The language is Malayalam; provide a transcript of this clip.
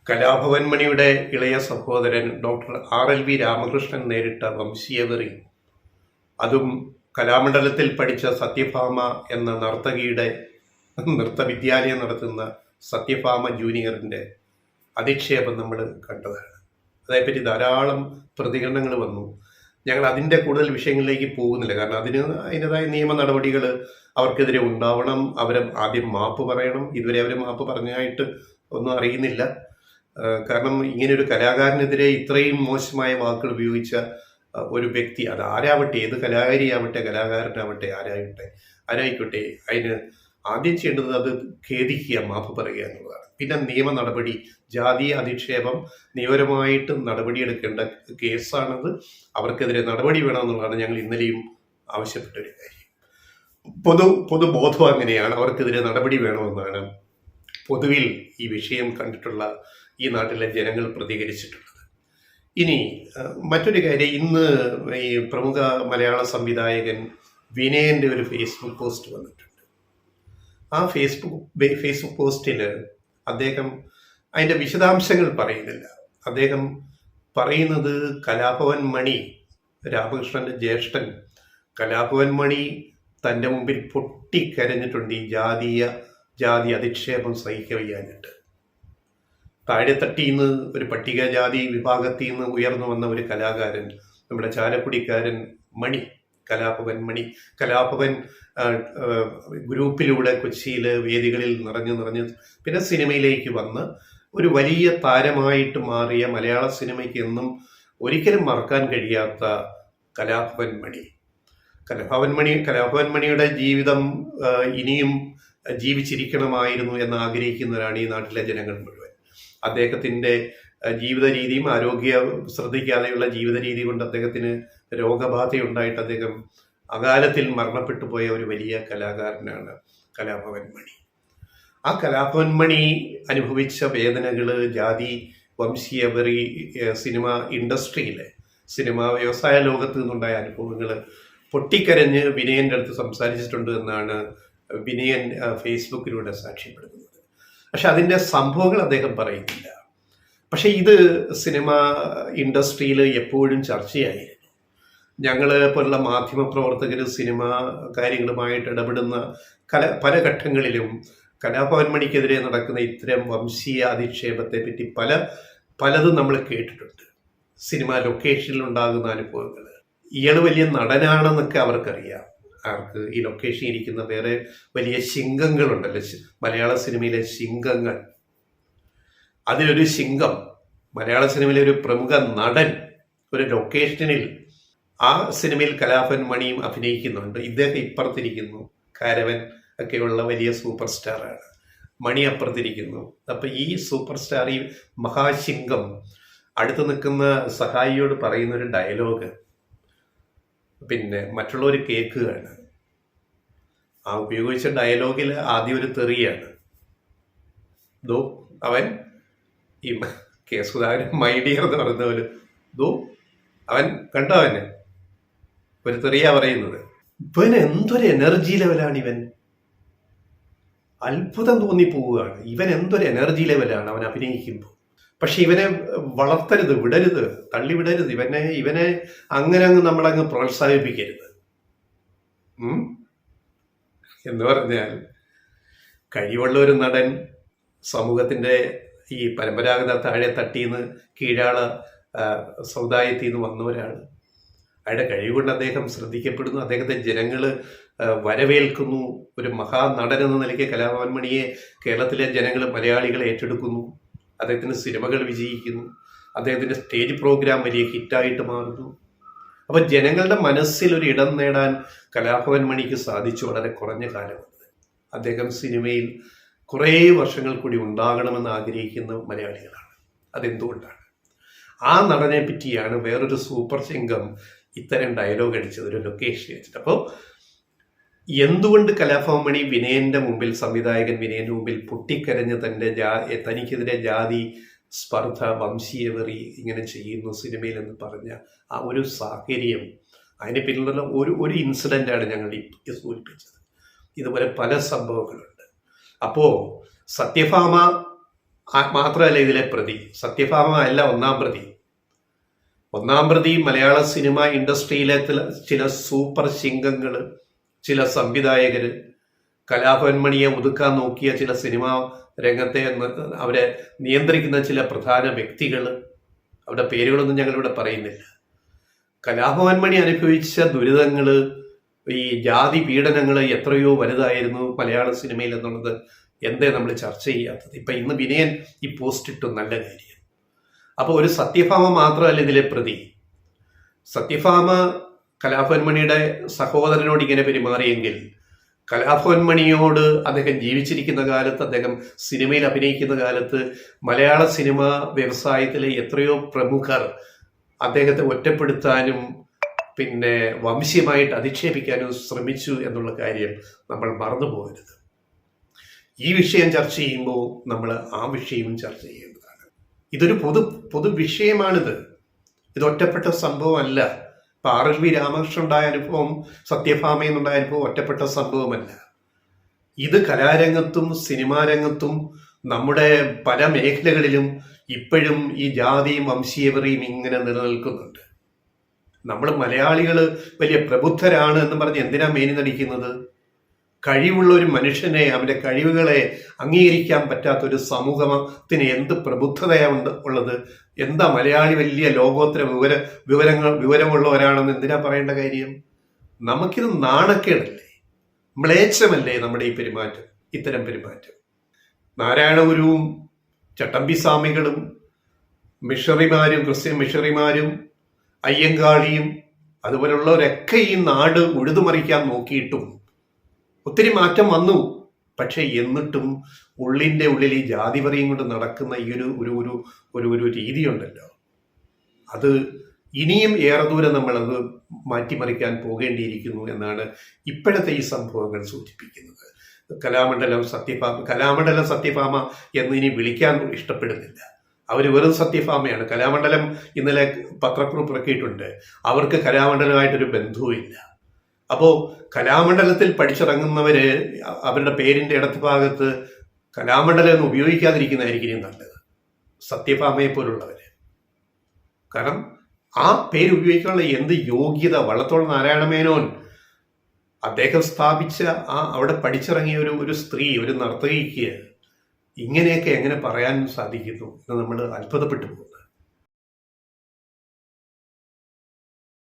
കലാഭവൻ മണിയുടെ ഇളയ സഹോദരൻ ഡോക്ടർ RLV രാമകൃഷ്ണൻ നേരിട്ട വംശീയവെറി, അതും കലാമണ്ഡലത്തിൽ പഠിച്ച സത്യഭാമ എന്ന നർത്തകിയുടെ നൃത്തവിദ്യാലയം നടത്തുന്ന സത്യഭാമ ജൂനിയറിൻ്റെ അധിക്ഷേപം നമ്മൾ കണ്ടതാണ്. അതേപ്പറ്റി ധാരാളം പ്രതികരണങ്ങൾ വന്നു. ഞങ്ങൾ അതിൻ്റെ കൂടുതൽ വിഷയങ്ങളിലേക്ക് പോകുന്നില്ല, കാരണം അതിൻ്റെതായ നിയമ നടപടികൾ അവർക്കെതിരെ ഉണ്ടാവണം. അവർ ആദ്യം മാപ്പ് പറയണം. ഇതുവരെ അവർ മാപ്പ് പറഞ്ഞായിട്ട് ഒന്നും അറിയുന്നില്ല. കാരണം ഇങ്ങനെയൊരു കലാകാരനെതിരെ ഇത്രയും മോശമായ വാക്കുകൾ ഉപയോഗിച്ച ഒരു വ്യക്തി, അത് ആരാവട്ടെ, ഏത് കലാകാരിയാവട്ടെ, കലാകാരനാവട്ടെ, ആരായിക്കോട്ടെ, അതിന് ആദ്യം ചെയ്യേണ്ടത് അത് ഖേദിക്കുക, മാപ്പ് പറയുക എന്നുള്ളതാണ്. പിന്നെ നിയമ നടപടി, ജാതീയ അധിക്ഷേപം നിയമപരമായിട്ട് നടപടിയെടുക്കേണ്ട കേസാണത്. അവർക്കെതിരെ നടപടി വേണമെന്നുള്ളതാണ് ഞങ്ങൾ ഇന്നലെയും ആവശ്യപ്പെട്ടൊരു കാര്യം. പൊതുബോധം അങ്ങനെയാണ്, അവർക്കെതിരെ നടപടി വേണമെന്നാണ് പൊതുവിൽ ഈ വിഷയം കണ്ടിട്ടുള്ള ഈ നാട്ടിലെ ജനങ്ങൾ പ്രതികരിച്ചിട്ടുള്ളത്. ഇനി മറ്റൊരു കാര്യം, ഇന്ന് ഈ പ്രമുഖ മലയാള സംവിധായകൻ വിനയൻ്റെ ഒരു ഫേസ്ബുക്ക് പോസ്റ്റ് വന്നിട്ടുണ്ട്. ആ ഫേസ്ബുക്ക് പോസ്റ്റിൽ അദ്ദേഹം അതിൻ്റെ വിശദാംശങ്ങൾ പറയുന്നില്ല. അദ്ദേഹം പറയുന്നത് കലാഭവൻ മണി, രാമകൃഷ്ണൻ്റെ ജ്യേഷ്ഠൻ കലാഭവൻ മണി തൻ്റെ മുമ്പിൽ പൊട്ടിക്കരഞ്ഞിട്ടുണ്ട് ഈ ജാതി അധിക്ഷേപം സഹിക്കവയ്യാഞ്ഞിട്ട്. താഴെത്തട്ടിൽ നിന്ന് ഒരു പട്ടികജാതി വിഭാഗത്തിൽ നിന്ന് ഉയർന്നു വന്ന ഒരു കലാകാരൻ, നമ്മുടെ ചാലക്കുടിക്കാരൻ മണി, കലാഭവൻ ഗ്രൂപ്പിലൂടെ കൊച്ചിയിൽ വേദികളിൽ നിറഞ്ഞ് പിന്നെ സിനിമയിലേക്ക് വന്ന് ഒരു വലിയ താരമായിട്ട് മാറിയ മലയാള സിനിമയ്ക്ക് എന്നും ഒരിക്കലും മറക്കാൻ കഴിയാത്ത കലാഭവൻ മണിയുടെ ജീവിതം ഇനിയും ജീവിച്ചിരിക്കണമായിരുന്നു എന്ന് ആഗ്രഹിക്കുന്നവരാണ് ഈ നാട്ടിലെ ജനങ്ങൾ മുഴുവൻ. അദ്ദേഹത്തിൻ്റെ ജീവിത രീതിയും ശ്രദ്ധിക്കാതെയുള്ള ജീവിത രീതി കൊണ്ട് അദ്ദേഹത്തിന് രോഗബാധയുണ്ടായിട്ട് അദ്ദേഹം അകാലത്തിൽ മരണപ്പെട്ടു പോയ ഒരു വലിയ കലാകാരനാണ് കലാഭവൻ മണി. ആ കലാഭവൻ മണി അനുഭവിച്ച വേദനകൾ, ജാതി വംശീയവെറി, സിനിമ ഇൻഡസ്ട്രിയിലെ സിനിമാ വ്യവസായ ലോകത്ത് നിന്നുണ്ടായ അനുഭവങ്ങൾ പൊട്ടിക്കരഞ്ഞ് വിനയൻ്റെ അടുത്ത് സംസാരിച്ചിട്ടുണ്ട് എന്നാണ് വിനയൻ ഫേസ്ബുക്കിലൂടെ സാക്ഷ്യപ്പെടുത്തുന്നത്. പക്ഷെ അതിൻ്റെ സംഭവങ്ങൾ അദ്ദേഹം പറയുന്നില്ല. പക്ഷെ ഇത് സിനിമ ഇൻഡസ്ട്രിയിൽ എപ്പോഴും ചർച്ചയായിരുന്നു. ഞങ്ങൾ പോലുള്ള മാധ്യമ പ്രവർത്തകർ സിനിമ കാര്യങ്ങളുമായിട്ട് ഇടപെടുന്ന പല ഘട്ടങ്ങളിലും കലാഭവൻ മണിക്കെതിരെ നടക്കുന്ന ഇത്തരം വംശീയ അധിക്ഷേപത്തെ പറ്റി പലതും നമ്മൾ കേട്ടിട്ടുണ്ട്. സിനിമ ലൊക്കേഷനിൽ ഉണ്ടാകുന്ന അനുഭവങ്ങൾ. ഇയാൾ വലിയ നടനാണെന്നൊക്കെ അവർക്കറിയാം. അവർക്ക് ഈ ലൊക്കേഷനിൽ ഇരിക്കുന്ന വേറെ വലിയ ശിങ്കങ്ങളുണ്ടല്ലോ, മലയാള സിനിമയിലെ ശിങ്കങ്ങൾ. അതിലൊരു ശിങ്കം, മലയാള സിനിമയിലെ ഒരു പ്രമുഖ നടൻ ഒരു ലൊക്കേഷനിൽ, ആ സിനിമയിൽ കലാഭവൻ മണിയും അഭിനയിക്കുന്നുണ്ട്. ഇദ്ദേഹം ഇപ്പുറത്തിരിക്കുന്നു, കാരവൻ ഒക്കെയുള്ള വലിയ സൂപ്പർ സ്റ്റാറാണ്. മണി അപ്പുറത്തിരിക്കുന്നു. അപ്പം ഈ സൂപ്പർ സ്റ്റാർ, ഈ മഹാശിങ്കം അടുത്ത് നിൽക്കുന്ന സഹായിയോട് പറയുന്നൊരു ഡയലോഗ് പിന്നെ മറ്റുള്ളവർ കേൾക്കുകയാണ്. ആ ഉപയോഗിച്ച ഡയലോഗിൽ ആദ്യം ഒരു തെറിയാണ്. അവൻ ഈ കെ സുധാകരൻ മൈഡിയർ എന്ന് പറയുന്ന പോലെ അവൻ കണ്ടോ, അവന് ഒരു തെറിയാ പറയുന്നത്. ഇവൻ എന്തൊരു എനർജി ലെവലാണ് ഇവൻ, അത്ഭുതം തോന്നിപ്പോവുകയാണ്. ഇവൻ എന്തൊരു എനർജി ലെവലാണ് അവൻ അഭിനയിക്കുമ്പോൾ. പക്ഷെ ഇവനെ വളർത്തരുത്, തള്ളിവിടരുത്. ഇവനെ അങ്ങനെ നമ്മളങ്ങ് പ്രോത്സാഹിപ്പിക്കരുത്. എന്ന് പറഞ്ഞാൽ കഴിവുള്ള ഒരു നടൻ, സമൂഹത്തിൻ്റെ ഈ പരമ്പരാഗത താഴെ തട്ടിന്ന് കീഴാള സമുദായത്തിൽ നിന്ന് വന്ന ഒരാൾ. അയാളുടെ കഴിവുകൊണ്ട് അദ്ദേഹം ശ്രദ്ധിക്കപ്പെടുന്നു, അദ്ദേഹത്തെ ജനങ്ങൾ വരവേൽക്കുന്നു. ഒരു മഹാനടൻ എന്ന നിലയ്ക്ക് കലാഭവൻ മണിയെ കേരളത്തിലെ ജനങ്ങൾ, മലയാളികൾ ഏറ്റെടുക്കുന്നു. അദ്ദേഹത്തിന് സിനിമകൾ വിജയിക്കുന്നു, അദ്ദേഹത്തിൻ്റെ സ്റ്റേജ് പ്രോഗ്രാം വലിയ ഹിറ്റായിട്ട് മാറുന്നു. അപ്പം ജനങ്ങളുടെ മനസ്സിൽ ഒരു ഇടം നേടാൻ കലാഭവൻ മണിക്ക് സാധിച്ചു വളരെ കുറഞ്ഞ കാലമുണ്ട്. അദ്ദേഹം സിനിമയിൽ കുറേ വർഷങ്ങൾ കൂടി ഉണ്ടാകണമെന്ന് ആഗ്രഹിക്കുന്ന മലയാളികളാണ്. അതെന്തുകൊണ്ടാണ്? ആ നടനെ പറ്റിയാണ് വേറൊരു സൂപ്പർ സിംഗം ഇത്തരം ഡയലോഗ് അടിച്ചത് ഒരു ലൊക്കേഷൻ വെച്ചിട്ട്. അപ്പോൾ എന്തുകൊണ്ട് കലാഭവൻ മണി സംവിധായകൻ വിനയൻ്റെ മുമ്പിൽ പൊട്ടിക്കരഞ്ഞ് തനിക്കെതിരെ ജാതി സ്പർദ്ധ, വംശീയവെറി ഇങ്ങനെ ചെയ്യുന്നു സിനിമയിൽ എന്ന് പറഞ്ഞ ആ ഒരു സാഹചര്യം, അതിന് പിന്നിലുള്ള ഒരു ഇൻസിഡൻ്റാണ് ഞങ്ങൾ ഈ സൂചിപ്പിച്ചത്. ഇതുപോലെ പല സംഭവങ്ങളുണ്ട്. അപ്പോൾ സത്യഭാമ മാത്രമല്ല ഇതിലെ പ്രതി. സത്യഭാമ അല്ല ഒന്നാം പ്രതി മലയാള സിനിമ ഇൻഡസ്ട്രിയിലെ ചില സൂപ്പർ ശിങ്കങ്ങൾ, ചില സംവിധായകര്, കലാഭവൻ മണിയെ ഒതുക്കാൻ നോക്കിയ ചില സിനിമാ രംഗത്തെ അവരെ നിയന്ത്രിക്കുന്ന ചില പ്രധാന വ്യക്തികൾ, അവരുടെ പേരുകളൊന്നും ഞങ്ങളിവിടെ പറയുന്നില്ല. കലാഭവൻ മണി അനുഭവിച്ച ദുരിതങ്ങൾ, ഈ ജാതി പീഡനങ്ങൾ എത്രയോ വലുതായിരുന്നു മലയാള സിനിമയിൽ എന്നുള്ളത് എന്തേ നമ്മൾ ചർച്ച ചെയ്യാത്തത്? ഇപ്പൊ ഇന്ന് വിനയൻ ഈ പോസ്റ്റ് ഇട്ടു, നല്ല കാര്യം. അപ്പോൾ ഒരു സത്യഭാമ മാത്രമല്ല ഇതിലെ പ്രതി. സത്യഭാമ കലാഭവൻ മണിയുടെ സഹോദരനോട് ഇങ്ങനെ പെരുമാറിയെങ്കിൽ കലാഭവൻ മണിയോട് അദ്ദേഹം ജീവിച്ചിരിക്കുന്ന കാലത്ത്, അദ്ദേഹം സിനിമയിൽ അഭിനയിക്കുന്ന കാലത്ത് മലയാള സിനിമ വ്യവസായത്തിലെ എത്രയോ പ്രമുഖർ അദ്ദേഹത്തെ ഒറ്റപ്പെടുത്താനും പിന്നെ വംശീയമായിട്ട് അധിക്ഷേപിക്കാനും ശ്രമിച്ചു എന്നുള്ള കാര്യം നമ്മൾ മറന്നു പോകരുത്. ഈ വിഷയം ചർച്ച ചെയ്യുമ്പോൾ നമ്മൾ ആ വിഷയവും ചർച്ച ചെയ്യേണ്ടതാണ്. ഇതൊരു പൊതു വിഷയമാണിത്. ഇത് ഒറ്റപ്പെട്ട സംഭവമല്ല. ഇപ്പൊ RLV രാമകൃഷ്ണൻ ഉണ്ടായ അനുഭവം, സത്യഭാമയെന്നുണ്ടായ അനുഭവം ഒറ്റപ്പെട്ട സംഭവമല്ല. ഇത് കലാരംഗത്തും സിനിമാ രംഗത്തും നമ്മുടെ പല മേഖലകളിലും ഇപ്പോഴും ഈ ജാതിയും വംശീയവറിയും ഇങ്ങനെ നിലനിൽക്കുന്നുണ്ട്. നമ്മൾ മലയാളികൾ വലിയ പ്രബുദ്ധരാണ് എന്ന് പറഞ്ഞ് എന്തിനാ മേനി നടിക്കുന്നത്? കഴിവുള്ള ഒരു മനുഷ്യനെ, അവന്റെ കഴിവുകളെ അംഗീകരിക്കാൻ പറ്റാത്ത ഒരു സമൂഹത്തിന് എന്ത് പ്രബുദ്ധതയാണ് ഉള്ളത്? എന്താ മലയാളി വലിയ ലോകോത്തര വിവരമുള്ളവരാണെന്ന് എന്തിനാ പറയേണ്ട കാര്യം? നമുക്കിത് നാണക്കേടല്ലേ, മ്ലേച്ഛമല്ലേ നമ്മുടെ ഈ പെരുമാറ്റം, ഇത്തരം പെരുമാറ്റം? നാരായണഗുരുവും ചട്ടമ്പിസ്വാമികളും മിഷണറിമാരും, ക്രിസ്ത്യൻ മിഷണറിമാരും, അയ്യങ്കാളിയും അതുപോലുള്ളവരൊക്കെ ഈ നാട് ഉഴുതുമറിക്കാൻ നോക്കിയിട്ടും ഒത്തിരി മാറ്റം വന്നു. പക്ഷെ എന്നിട്ടും ഉള്ളിൻ്റെ ഉള്ളിൽ ഈ ജാതിപറിയും കൊണ്ട് നടക്കുന്ന ഈ ഒരു രീതിയുണ്ടല്ലോ, അത് ഇനിയും ഏറെ ദൂരം നമ്മളത് മാറ്റിമറിക്കാൻ പോകേണ്ടിയിരിക്കുന്നു എന്നാണ് ഇപ്പോഴത്തെ ഈ സംഭവങ്ങൾ സൂചിപ്പിക്കുന്നത്. കലാമണ്ഡലം സത്യഭാമ എന്നിനി വിളിക്കാൻ ഇഷ്ടപ്പെടുന്നില്ല. അവർ വെറും സത്യഭാമയാണ്. കലാമണ്ഡലം ഇന്നലെ പത്രക്കുറിപ്പ് ഇറക്കിയിട്ടുണ്ട്. അവർക്ക് കലാമണ്ഡലമായിട്ടൊരു ബന്ധവുമില്ല. അപ്പോൾ കലാമണ്ഡലത്തിൽ പഠിച്ചിറങ്ങുന്നവര് അവരുടെ പേരിന്റെ ഇടത്ത് ഭാഗത്ത് കലാമണ്ഡലം എന്ന് ഉപയോഗിക്കാതിരിക്കുന്നതായിരിക്കും നല്ലത്, സത്യഭാമയെ പോലുള്ളവര്. കാരണം ആ പേര് ഉപയോഗിക്കാനുള്ള എന്ത് യോഗ്യത! വള്ളത്തോൾ നാരായണമേനോൻ അദ്ദേഹം സ്ഥാപിച്ച അവിടെ പഠിച്ചിറങ്ങിയ ഒരു സ്ത്രീ, ഒരു നർത്തകിക്ക് ഇങ്ങനെയൊക്കെ എങ്ങനെ പറയാൻ സാധിക്കുന്നു എന്ന് നമ്മൾ അത്ഭുതപ്പെട്ടു പോകും.